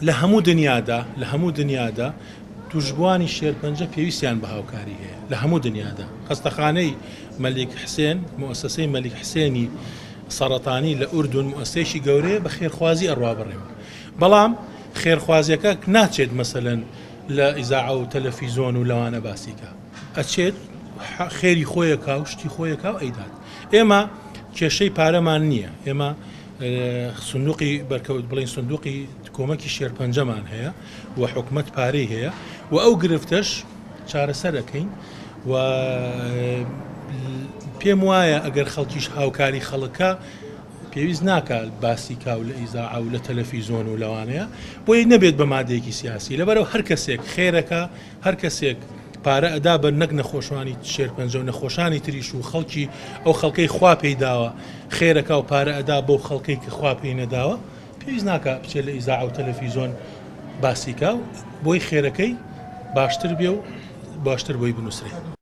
لە هەموو دنیادا توشبوانی شێرپەنجە پێویستیان بە هاوکاری هەیە لە هەموو دنیادا. خەستەخانەی مەلیک حسێن مؤسسەی مەلیک حسێنی سەرەتانی لە ئوردون مؤسسەیەکی گەورەیە بە خێرخوازی ئەڕوا بڕێەوە، بەڵام خێرخوازیەکە ناچێت مەسەلەن لە ئیزاعە و تەلەڤیزۆن و لەوانە باسیکە، ئەچێت خێری خۆیەکە و شتی خۆیەکە و ئەیدات. ئێمە کێشەی پارەمان نییە، ئێمە سندوقی بەرکەوت بڵین سندوقی کۆمەکی شێرپەنجەمان هەیە و حکومەت پارەی هەیە و ئەو گرفتەش چارەسەر دەکەین و پێم وایە ئەگەر خەڵکیش هاوکاری خەڵکە پێویست ناکات باسی کاو لە ئیزاعە و لە تەلەڤیزۆن و لەوانەیە بۆی نەبێت بە مادەیەکی سیاسی، لەبەرەوە هەر کەسێک خێرەکە هەر کەسێک پارە ئەدا بە نەک نەخۆشوانی شێرپەنجە و نەخۆشانی تریش و خەڵکی ئەو خەڵکەی خوا پێی داوە خێرەکە و پارە ئەدا بۆ خەڵکەی کە خوا پێی نەداوە پێویست ناکات بچێت لە ئیزاعە و تەلەڤیزۆن باسیکە و بۆی خێرەکەی باشتر بێ و باشتر بۆی بنووسێت.